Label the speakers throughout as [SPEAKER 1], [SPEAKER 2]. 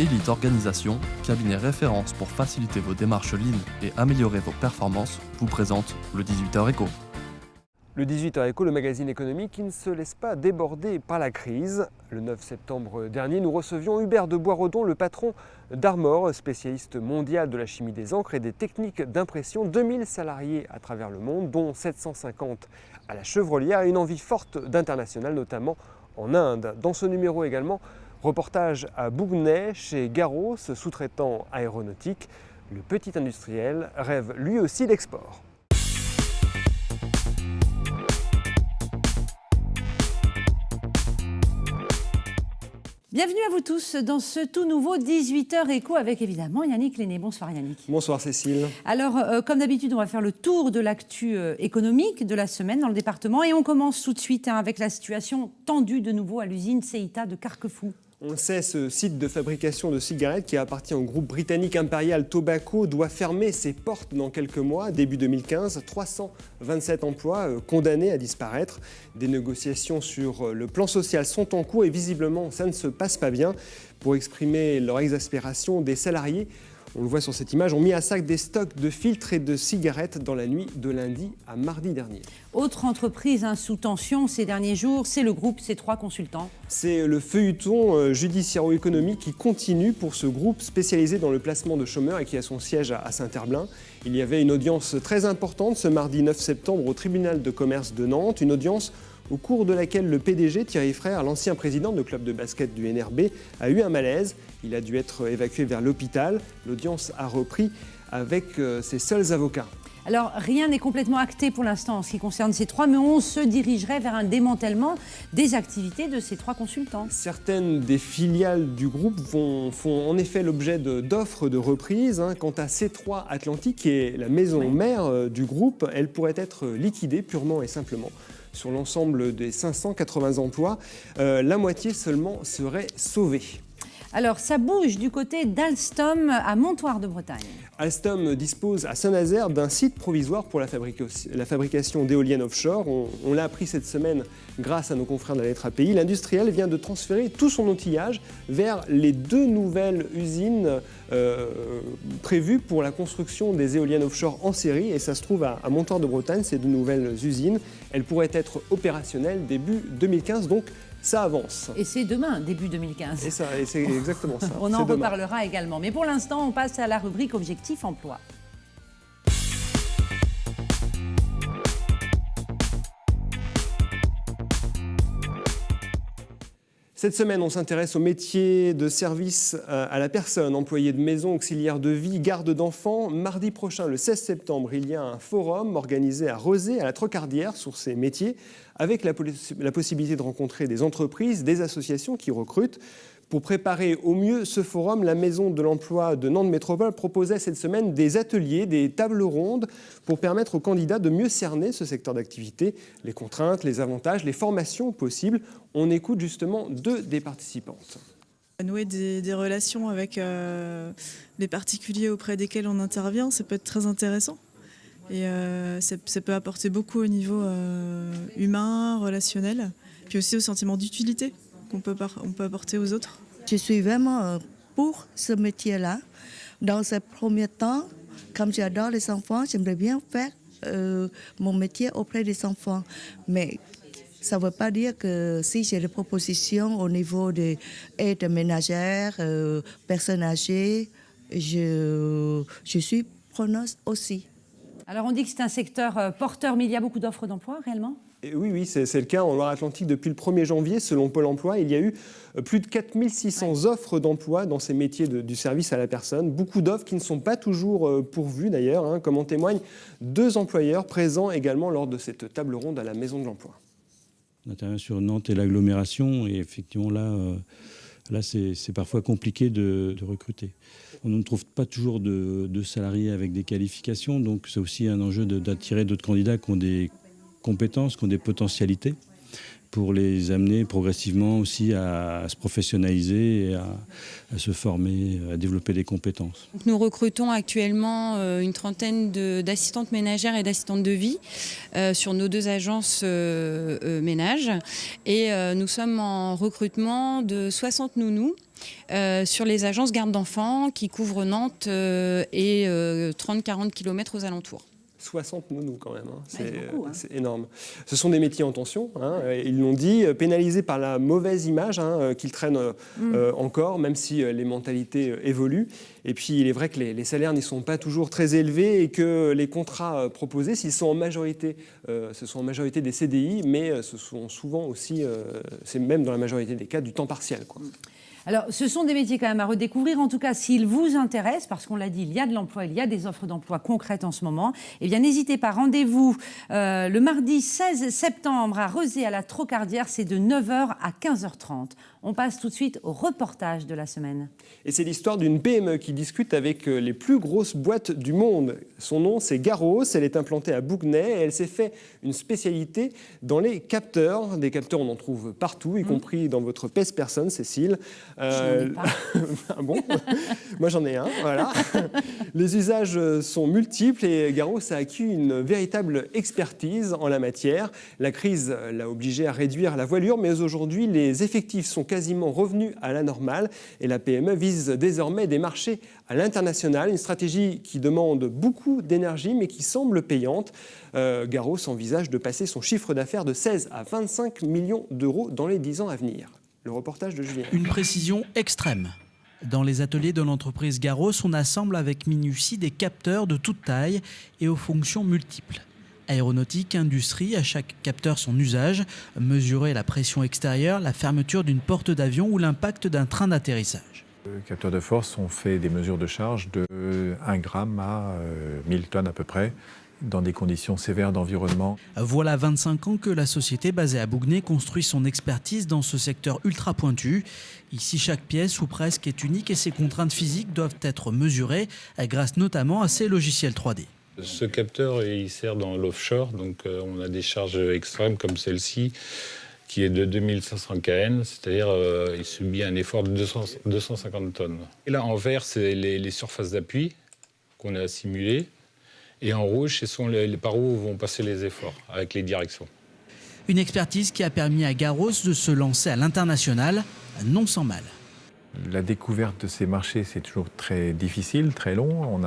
[SPEAKER 1] Elite Organisation, cabinet référence pour faciliter vos démarches lean et améliorer vos performances, vous présente le 18h Éco.
[SPEAKER 2] Le 18h Éco, le magazine économique qui ne se laisse pas déborder par la crise. Le 9 septembre dernier, nous recevions Hubert de Boisredon, le patron d'Armor, spécialiste mondial de la chimie des encres et des techniques d'impression. 2000 salariés à travers le monde, dont 750 à la Chevrolière, et une envie forte d'international, notamment en Inde. Dans ce numéro également, reportage à Bougnay, chez Garros, sous-traitant aéronautique. Le petit industriel rêve lui aussi d'export.
[SPEAKER 3] Bienvenue à vous tous dans ce tout nouveau 18h Éco avec évidemment Yannick Lenné. Bonsoir Yannick.
[SPEAKER 2] Bonsoir Cécile.
[SPEAKER 3] Alors comme d'habitude on va faire le tour de l'actu économique de la semaine dans le département et on commence tout de suite avec la situation tendue de nouveau à l'usine Ceita de Carquefou.
[SPEAKER 2] On le sait, ce site de fabrication de cigarettes qui appartient au groupe britannique Imperial Tobacco doit fermer ses portes dans quelques mois, début 2015. 327 emplois condamnés à disparaître. Des négociations sur le plan social sont en cours et visiblement ça ne se passe pas bien. Pour exprimer leur exaspération, des salariés, on le voit sur cette image, ont mis à sac des stocks de filtres et de cigarettes dans la nuit de lundi à mardi dernier.
[SPEAKER 3] Autre entreprise sous tension ces derniers jours, c'est le groupe C3 Consultants.
[SPEAKER 2] C'est le feuilleton judiciairo-économique qui continue pour ce groupe spécialisé dans le placement de chômeurs et qui a son siège à Saint-Herblain. Il y avait une audience très importante ce mardi 9 septembre au tribunal de commerce de Nantes, une audience au cours de laquelle le PDG, Thierry Frère, l'ancien président du club de basket du NRB, a eu un malaise. Il a dû être évacué vers l'hôpital. L'audience a repris avec ses seuls avocats.
[SPEAKER 3] Alors, rien n'est complètement acté pour l'instant en ce qui concerne C3, mais on se dirigerait vers un démantèlement des activités de C3 Consultants.
[SPEAKER 2] Certaines des filiales du groupe font en effet l'objet d'offres de reprise. Quant à C3 Atlantique, qui est la maison mère du groupe, elle pourrait être liquidée purement et simplement. Sur l'ensemble des 580 emplois, la moitié seulement serait sauvée.
[SPEAKER 3] Alors, ça bouge du côté d'Alstom à Montoire de Bretagne.
[SPEAKER 2] Alstom dispose à Saint-Nazaire d'un site provisoire pour la fabrication d'éoliennes offshore. On l'a appris cette semaine grâce à nos confrères de la lettre API. L'industriel vient de transférer tout son outillage vers les 2 nouvelles usines prévues pour la construction des éoliennes offshore en série. Et ça se trouve à Montoire de Bretagne, ces 2 nouvelles usines. Elles pourraient être opérationnelles début 2015, donc ça avance.
[SPEAKER 3] Et c'est demain, début 2015.
[SPEAKER 2] Et c'est exactement ça.
[SPEAKER 3] On en reparlera également. Mais pour l'instant, on passe à la rubrique Objectif Emploi.
[SPEAKER 2] Cette semaine, on s'intéresse aux métiers de service à la personne, employés de maison, auxiliaires de vie, garde d'enfants. Mardi prochain, le 16 septembre, il y a un forum organisé à Rezé, à la Trocardière, sur ces métiers, avec la possibilité de rencontrer des entreprises, des associations qui recrutent. Pour préparer au mieux ce forum, la Maison de l'Emploi de Nantes Métropole proposait cette semaine des ateliers, des tables rondes pour permettre aux candidats de mieux cerner ce secteur d'activité, les contraintes, les avantages, les formations possibles. On écoute justement 2 des participantes.
[SPEAKER 4] Nouer des relations avec les particuliers auprès desquels on intervient, ça peut être très intéressant. Et ça peut apporter beaucoup au niveau humain, relationnel, puis aussi au sentiment d'utilité qu'on peut apporter aux autres.
[SPEAKER 5] Je suis vraiment pour ce métier-là. Dans ce premier temps, comme j'adore les enfants, j'aimerais bien faire mon métier auprès des enfants. Mais ça ne veut pas dire que si j'ai des propositions au niveau des aides ménagères, personnes âgées, je suis preneuse aussi.
[SPEAKER 3] Alors on dit que c'est un secteur porteur, mais il y a beaucoup d'offres d'emploi réellement ?
[SPEAKER 2] Et oui, c'est le cas en Loire-Atlantique depuis le 1er janvier. Selon Pôle emploi, il y a eu plus de 4600 offres d'emploi dans ces métiers du service à la personne. Beaucoup d'offres qui ne sont pas toujours pourvues d'ailleurs, comme en témoignent 2 employeurs présents également lors de cette table ronde à la Maison de l'Emploi.
[SPEAKER 6] On intervient sur Nantes et l'agglomération et effectivement là c'est parfois compliqué de recruter. On ne trouve pas toujours de salariés avec des qualifications, donc c'est aussi un enjeu d'attirer d'autres candidats qui ont des compétences, qui ont des potentialités. pour les amener progressivement aussi à se professionnaliser et à se former, à développer des compétences.
[SPEAKER 7] Nous recrutons actuellement une trentaine d'assistantes ménagères et d'assistantes de vie sur nos 2 agences ménages. Et nous sommes en recrutement de 60 nounous sur les agences garde d'enfants qui couvrent Nantes et 30-40 km aux alentours.
[SPEAKER 2] 60 nounous quand même, hein. C'est
[SPEAKER 3] beaucoup,
[SPEAKER 2] énorme. Ce sont des métiers en tension, hein. Ils l'ont dit, pénalisés par la mauvaise image qu'ils traînent encore, même si les mentalités évoluent. Et puis il est vrai que les salaires n'y sont pas toujours très élevés et que les contrats proposés, s'ils sont en majorité, ce sont en majorité des CDI, mais ce sont souvent aussi, c'est même dans la majorité des cas, du temps partiel, quoi.
[SPEAKER 3] Alors, ce sont des métiers quand même à redécouvrir. En tout cas, s'ils vous intéressent, parce qu'on l'a dit, il y a de l'emploi, il y a des offres d'emploi concrètes en ce moment, eh bien, n'hésitez pas. Rendez-vous le mardi 16 septembre à Rezé, à la Trocardière. C'est de 9h à 15h30. On passe tout de suite au reportage de la semaine.
[SPEAKER 2] Et c'est l'histoire d'une PME qui discute avec les plus grosses boîtes du monde. Son nom, c'est Garros. Elle est implantée à Bougnay et elle s'est fait une spécialité dans les capteurs. Des capteurs, on en trouve partout, y compris dans votre pèse-personne, Cécile.
[SPEAKER 3] J'en ai pas.
[SPEAKER 2] Ah bon, moi j'en ai un, voilà. Les usages sont multiples et Garros a acquis une véritable expertise en la matière. La crise l'a obligé à réduire la voilure, mais aujourd'hui, les effectifs sont quasiment revenus à la normale et la PME vise désormais des marchés à l'international, une stratégie qui demande beaucoup d'énergie mais qui semble payante. Garros envisage de passer son chiffre d'affaires de 16 à 25 millions d'euros dans les 10 ans à venir. Le reportage de Julien.
[SPEAKER 8] Une précision extrême. Dans les ateliers de l'entreprise Garros, on assemble avec minutie des capteurs de toute taille et aux fonctions multiples. Aéronautique, industrie, à chaque capteur son usage, mesurer la pression extérieure, la fermeture d'une porte d'avion ou l'impact d'un train d'atterrissage.
[SPEAKER 9] Le capteur de force, on fait des mesures de charge de 1 gramme à 1000 tonnes à peu près, dans des conditions sévères d'environnement.
[SPEAKER 8] Voilà 25 ans que la société basée à Bougnay construit son expertise dans ce secteur ultra pointu. Ici, chaque pièce ou presque est unique et ses contraintes physiques doivent être mesurées grâce notamment à ces logiciels 3D.
[SPEAKER 10] Ce capteur, il sert dans l'offshore, donc on a des charges extrêmes comme celle-ci, qui est de 2500 kN, c'est-à-dire il subit un effort de 250 tonnes. Et là, en vert, c'est les surfaces d'appui qu'on a simulées. Et en rouge, ce sont par où vont passer les efforts, avec les directions.
[SPEAKER 8] Une expertise qui a permis à Garros de se lancer à l'international, non sans mal.
[SPEAKER 9] La découverte de ces marchés, c'est toujours très difficile, très long.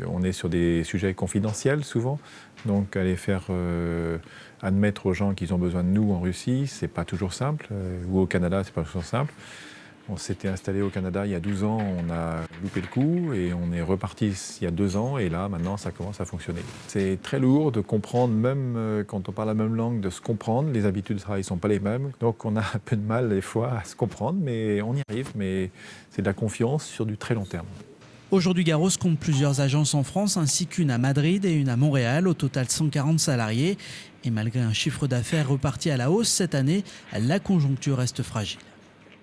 [SPEAKER 9] On est sur des sujets confidentiels souvent. Donc aller faire admettre aux gens qu'ils ont besoin de nous en Russie, c'est pas toujours simple. Ou au Canada, c'est pas toujours simple. On s'était installé au Canada il y a 12 ans, on a loupé le coup et on est reparti il y a 2 ans et là, maintenant, ça commence à fonctionner. C'est très lourd de comprendre, même quand on parle la même langue, de se comprendre. Les habitudes de travail ne sont pas les mêmes. Donc on a un peu de mal des fois à se comprendre, mais on y arrive. Mais c'est de la confiance sur du très long terme.
[SPEAKER 8] Aujourd'hui, Garros compte plusieurs agences en France, ainsi qu'une à Madrid et une à Montréal, au total 140 salariés. Et malgré un chiffre d'affaires reparti à la hausse cette année, la conjoncture reste fragile.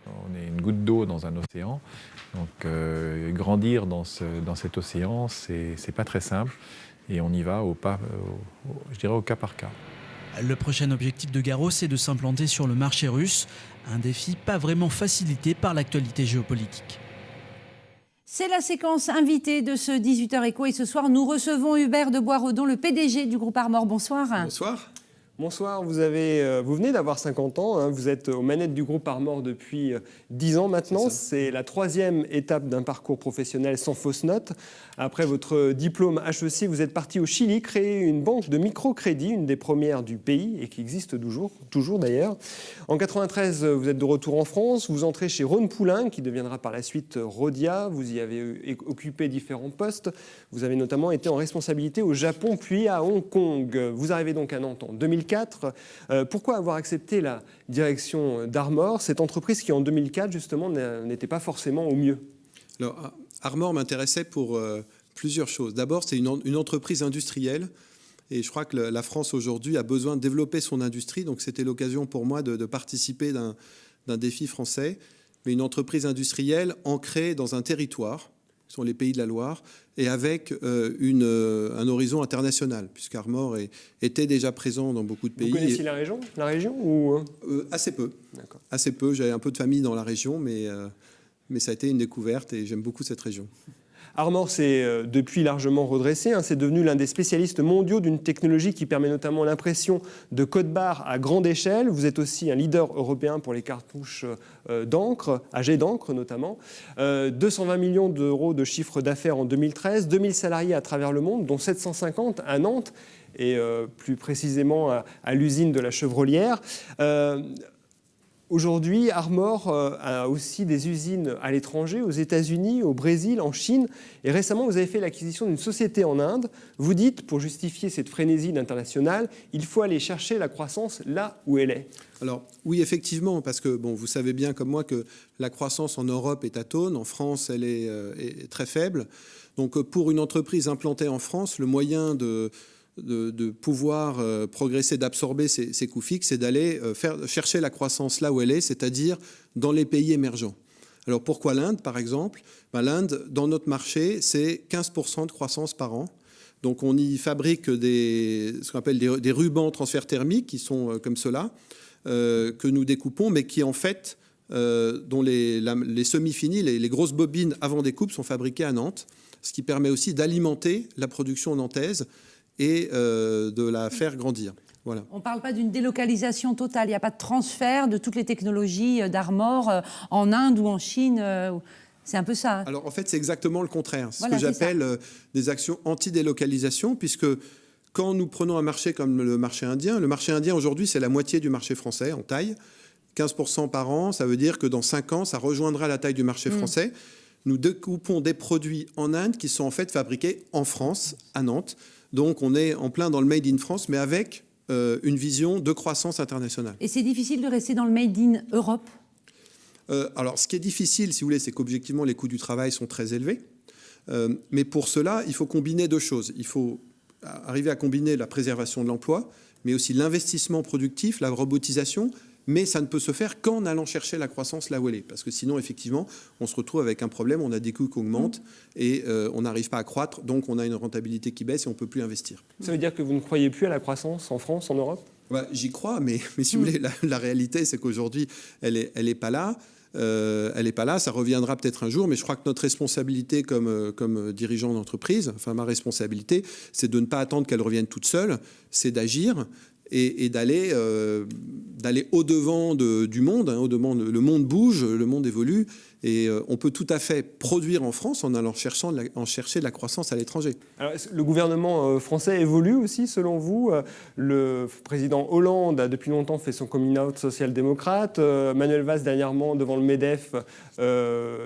[SPEAKER 9] On est une goutte d'eau dans un océan, donc grandir dans cet océan, c'est pas très simple et on y va je dirais au cas par cas.
[SPEAKER 8] Le prochain objectif de Garros est de s'implanter sur le marché russe, un défi pas vraiment facilité par l'actualité géopolitique.
[SPEAKER 3] C'est la séquence invitée de ce 18h Éco et ce soir, nous recevons Hubert de Boisredon, le PDG du groupe Armor. Bonsoir.
[SPEAKER 2] Bonsoir. Bonsoir, vous venez d'avoir 50 ans, hein, vous êtes aux manettes du groupe Armor depuis 10 ans maintenant. C'est la 3e étape d'un parcours professionnel sans fausse note. Après votre diplôme HEC, vous êtes parti au Chili créer une banque de microcrédit, une des premières du pays et qui existe toujours d'ailleurs. En 93, vous êtes de retour en France, vous entrez chez Rhône Poulain, qui deviendra par la suite Rhodia. Vous y avez occupé différents postes. Vous avez notamment été en responsabilité au Japon puis à Hong Kong. Vous arrivez donc à Nantes en 2004. Pourquoi avoir accepté la direction d'Armor, cette entreprise qui en 2004 justement n'était pas forcément au mieux?
[SPEAKER 11] Alors, Armor m'intéressait pour plusieurs choses. D'abord, c'est une entreprise industrielle et je crois que la France aujourd'hui a besoin de développer son industrie. Donc c'était l'occasion pour moi de participer d'un défi français, mais une entreprise industrielle ancrée dans un territoire qui sont les Pays de la Loire, et avec un horizon international, puisqu'Armor était déjà présent dans beaucoup de pays.
[SPEAKER 2] Vous connaissiez la région ou...
[SPEAKER 11] Assez peu.
[SPEAKER 2] D'accord.
[SPEAKER 11] Assez peu. J'avais un peu de famille dans la région, mais ça a été une découverte et j'aime beaucoup cette région.
[SPEAKER 2] Armor s'est depuis largement redressé. C'est devenu l'un des spécialistes mondiaux d'une technologie qui permet notamment l'impression de code-barres à grande échelle. Vous êtes aussi un leader européen pour les cartouches d'encre, à jet d'encre notamment. 220 millions d'euros de chiffre d'affaires en 2013, 2000 salariés à travers le monde, dont 750 à Nantes et plus précisément à l'usine de la Chevrolière. Aujourd'hui, Armor a aussi des usines à l'étranger, aux États-Unis, au Brésil, en Chine. Et récemment, vous avez fait l'acquisition d'une société en Inde. Vous dites, pour justifier cette frénésie d'international, il faut aller chercher la croissance là où elle est.
[SPEAKER 11] Alors oui, effectivement, parce que vous savez bien comme moi que la croissance en Europe est atone. En France, elle est très faible. Donc pour une entreprise implantée en France, le moyen de pouvoir progresser, d'absorber ces coûts fixes, c'est d'aller chercher la croissance là où elle est, c'est-à-dire dans les pays émergents. Alors pourquoi l'Inde, par exemple ? L'Inde, dans notre marché, c'est 15% de croissance par an. Donc on y fabrique ce qu'on appelle des rubans transfert thermique, qui sont comme cela, que nous découpons, mais qui en fait, dont les semi-finis, les grosses bobines avant découpe sont fabriquées à Nantes, ce qui permet aussi d'alimenter la production nantaise et de la faire grandir. Voilà.
[SPEAKER 3] On ne parle pas d'une délocalisation totale, il n'y a pas de transfert de toutes les technologies d'Armor en Inde ou en Chine. C'est un peu ça.
[SPEAKER 11] Alors en fait, c'est exactement le contraire. C'est
[SPEAKER 3] voilà,
[SPEAKER 11] ce que j'appelle des actions anti-délocalisation, puisque quand nous prenons un marché comme le marché indien aujourd'hui, c'est la moitié du marché français en taille. 15% par an, ça veut dire que dans 5 ans, ça rejoindra la taille du marché français. Nous découpons des produits en Inde qui sont en fait fabriqués en France, à Nantes. Donc on est en plein dans le Made in France, mais avec une vision de croissance internationale.
[SPEAKER 3] Et c'est difficile de rester dans le Made in Europe ?
[SPEAKER 11] Alors ce qui est difficile, si vous voulez, c'est qu'objectivement les coûts du travail sont très élevés. Mais pour cela, il faut combiner 2 choses. Il faut arriver à combiner la préservation de l'emploi, mais aussi l'investissement productif, la robotisation. Mais ça ne peut se faire qu'en allant chercher la croissance là où elle est. Parce que sinon, effectivement, on se retrouve avec un problème, on a des coûts qui augmentent et on n'arrive pas à croître, donc on a une rentabilité qui baisse et on ne peut plus investir.
[SPEAKER 2] Ça veut dire que vous ne croyez plus à la croissance en France, en Europe ?
[SPEAKER 11] J'y crois, mais si vous voulez, la réalité, c'est qu'aujourd'hui, elle est pas là. Elle n'est pas là, ça reviendra peut-être un jour, mais je crois que notre responsabilité comme dirigeant d'entreprise, enfin ma responsabilité, c'est de ne pas attendre qu'elle revienne toute seule, c'est d'agir et d'aller au-devant du monde. Le monde bouge, le monde évolue, et on peut tout à fait produire en France en allant chercher de la croissance à l'étranger.
[SPEAKER 2] Alors, le gouvernement français évolue aussi, selon vous. Le président Hollande a depuis longtemps fait son coming out social-démocrate. Manuel Valls, dernièrement, devant le MEDEF,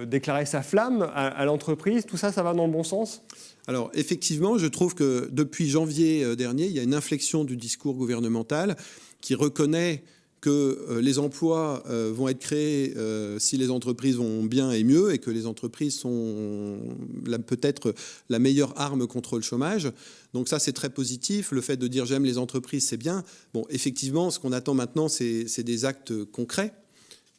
[SPEAKER 2] déclarait sa flamme à l'entreprise. Tout ça, ça va dans le bon sens ?
[SPEAKER 11] Alors effectivement, je trouve que depuis janvier dernier, il y a une inflexion du discours gouvernemental qui reconnaît que les emplois vont être créés si les entreprises vont bien et mieux, et que les entreprises sont peut-être la meilleure arme contre le chômage. Donc ça, c'est très positif. Le fait de dire j'aime les entreprises, c'est bien. Bon, effectivement, ce qu'on attend maintenant, c'est des actes concrets.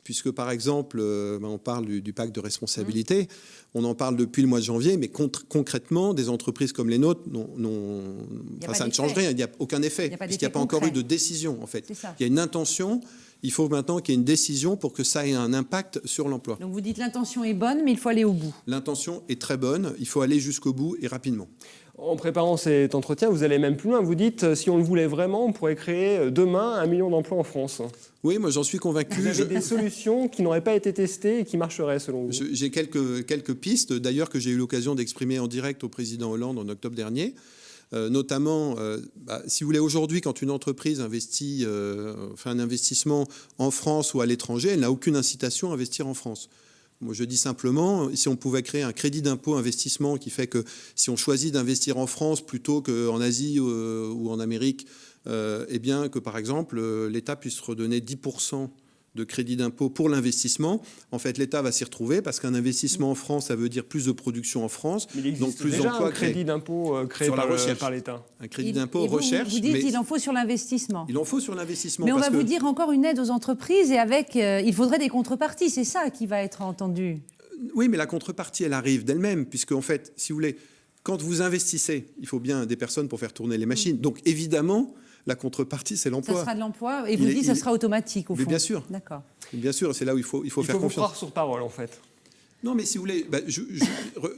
[SPEAKER 11] Puisque, par exemple, on parle du pacte de responsabilité, on en parle depuis le mois de janvier, mais concrètement, des entreprises comme les nôtres, ça ne change rien, il n'y a aucun effet, puisqu'il n'y a pas encore eu de décision, en fait. Il y a une intention, il faut maintenant qu'il y ait une décision pour que ça ait un impact sur l'emploi.
[SPEAKER 3] Donc vous dites l'intention est bonne, mais il faut aller au bout.
[SPEAKER 11] L'intention est très bonne, il faut aller jusqu'au bout et rapidement.
[SPEAKER 2] En préparant cet entretien, vous allez même plus loin. Vous dites, si on le voulait vraiment, on pourrait créer demain 1 million d'emplois en France.
[SPEAKER 11] Oui, moi j'en suis convaincu.
[SPEAKER 2] Vous avez des solutions qui n'auraient pas été testées et qui marcheraient selon vous ?
[SPEAKER 11] J'ai quelques pistes, d'ailleurs, que j'ai eu l'occasion d'exprimer en direct au président Hollande en octobre dernier. Notamment, si vous voulez, aujourd'hui, quand une entreprise fait un investissement en France ou à l'étranger, elle n'a aucune incitation à investir en France. Moi, je dis simplement, si on pouvait créer un crédit d'impôt investissement qui fait que si on choisit d'investir en France plutôt qu'en Asie ou en Amérique, eh bien que par exemple l'État puisse redonner 10% de crédit d'impôt pour l'investissement. En fait, l'État va s'y retrouver parce qu'un investissement en France, ça veut dire plus de production en France,
[SPEAKER 2] mais il existe
[SPEAKER 11] donc plus
[SPEAKER 2] déjà
[SPEAKER 11] d'emplois
[SPEAKER 2] un crédit d'impôt créé par l'État.
[SPEAKER 11] Un crédit d'impôt recherche.
[SPEAKER 3] Vous dites qu'il en faut sur l'investissement.
[SPEAKER 11] Il en faut sur l'investissement.
[SPEAKER 3] Mais on va vous dire encore une aide aux entreprises et avec, il faudrait des contreparties, c'est ça qui va être entendu.
[SPEAKER 11] Oui, mais la contrepartie, elle arrive d'elle-même, puisque en fait, si vous voulez, quand vous investissez, il faut bien des personnes pour faire tourner les machines. Donc évidemment, la contrepartie, c'est l'emploi.
[SPEAKER 3] Ça sera de l'emploi et vous dites que ça sera automatique au fond.
[SPEAKER 11] Mais bien sûr.
[SPEAKER 3] D'accord.
[SPEAKER 11] Bien sûr, c'est là où il faut faire
[SPEAKER 2] vous
[SPEAKER 11] confiance.
[SPEAKER 2] croire sur parole, en fait.
[SPEAKER 11] Non, mais si vous voulez,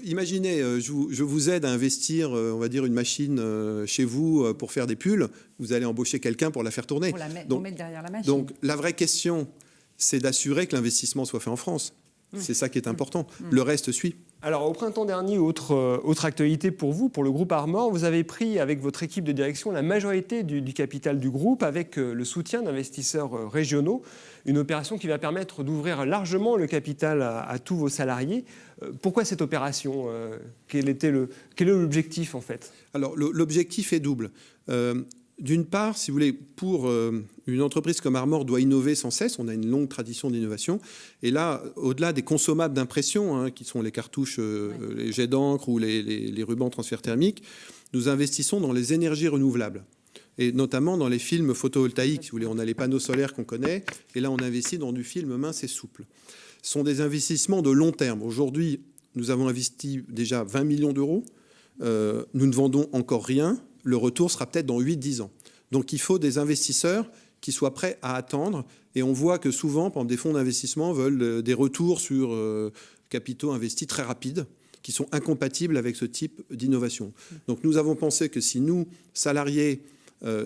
[SPEAKER 11] imaginez, je vous aide à investir, on va dire, une machine chez vous pour faire des pulls. Vous allez embaucher quelqu'un pour la faire tourner.
[SPEAKER 3] Pour mettre derrière la machine.
[SPEAKER 11] Donc la vraie question, c'est d'assurer que l'investissement soit fait en France. C'est ça qui est important. Le reste suit.
[SPEAKER 2] Alors, au printemps dernier, autre actualité pour vous, pour le groupe Armor, vous avez pris avec votre équipe de direction la majorité du capital du groupe avec le soutien d'investisseurs régionaux. Une opération qui va permettre d'ouvrir largement le capital à tous vos salariés. Pourquoi cette opération ? Quel est l'objectif en fait ?
[SPEAKER 11] Alors, l'objectif est double. D'une part, si vous voulez, pour une entreprise comme Armor doit innover sans cesse. On a une longue tradition d'innovation. Et là, au-delà des consommables d'impression, qui sont les cartouches, les jets d'encre ou les rubans transfert thermique, nous investissons dans les énergies renouvelables. Et notamment dans les films photovoltaïques. Si vous voulez, on a les panneaux solaires qu'on connaît. Et là, on investit dans du film mince et souple. Ce sont des investissements de long terme. Aujourd'hui, nous avons investi déjà 20 millions d'euros. Nous ne vendons encore rien. Le retour sera peut-être dans 8-10 ans. Donc il faut des investisseurs qui soient prêts à attendre. Et on voit que souvent, par exemple, des fonds d'investissement veulent des retours sur capitaux investis très rapides, qui sont incompatibles avec ce type d'innovation. Donc nous avons pensé que si nous, salariés,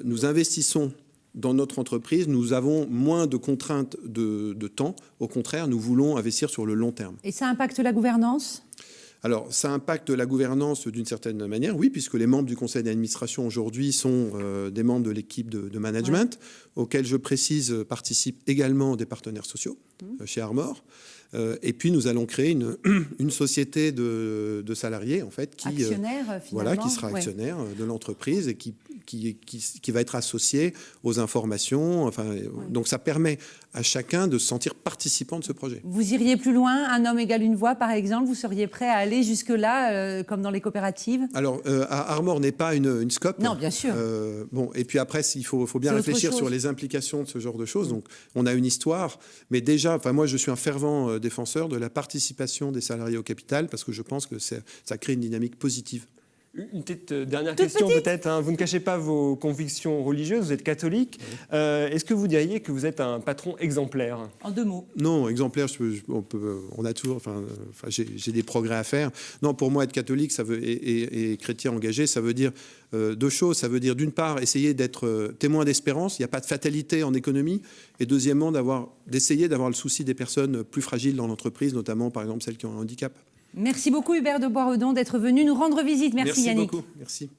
[SPEAKER 11] nous investissons dans notre entreprise, nous avons moins de contraintes de temps. Au contraire, nous voulons investir sur le long terme.
[SPEAKER 3] Et ça impacte la gouvernance ?
[SPEAKER 11] Alors, ça impacte la gouvernance d'une certaine manière, oui, puisque les membres du conseil d'administration aujourd'hui sont des membres de l'équipe de management, auxquels, je précise, participent également des partenaires sociaux chez Armor. Et puis, nous allons créer une société de salariés, en fait, qui sera actionnaire de l'entreprise et qui va être associé aux informations. Donc, ça permet à chacun de se sentir participant de ce projet.
[SPEAKER 3] Vous iriez plus loin, un homme égale une voix, par exemple, vous seriez prêt à aller jusque-là, comme dans les coopératives ?
[SPEAKER 11] Alors, Armor n'est pas une SCOP.
[SPEAKER 3] Non, bien sûr.
[SPEAKER 11] Et puis après, il faut bien réfléchir sur les implications de ce genre de choses. Donc, on a une histoire, mais déjà, moi, je suis un fervent défenseur de la participation des salariés au capital, parce que je pense que ça crée une dynamique positive.
[SPEAKER 2] Une petite dernière question peut-être. Vous ne cachez pas vos convictions religieuses, vous êtes catholique. Est-ce que vous diriez que vous êtes un patron exemplaire ?
[SPEAKER 3] En 2 mots.
[SPEAKER 11] Non, exemplaire, on a toujours... j'ai des progrès à faire. Non, pour moi, être catholique et chrétien engagé, ça veut dire 2 choses. Ça veut dire, d'une part, essayer d'être témoin d'espérance. Il n'y a pas de fatalité en économie. Et deuxièmement, d'essayer d'avoir le souci des personnes plus fragiles dans l'entreprise, notamment, par exemple, celles qui ont un handicap.
[SPEAKER 3] Merci beaucoup Hubert de Boisredon d'être venu nous rendre visite. Merci Yannick.
[SPEAKER 11] Merci beaucoup. Merci.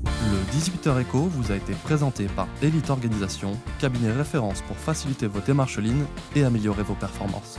[SPEAKER 1] Le 18h Éco vous a été présenté par Elite Organisation, cabinet référence pour faciliter vos démarches lignes et améliorer vos performances.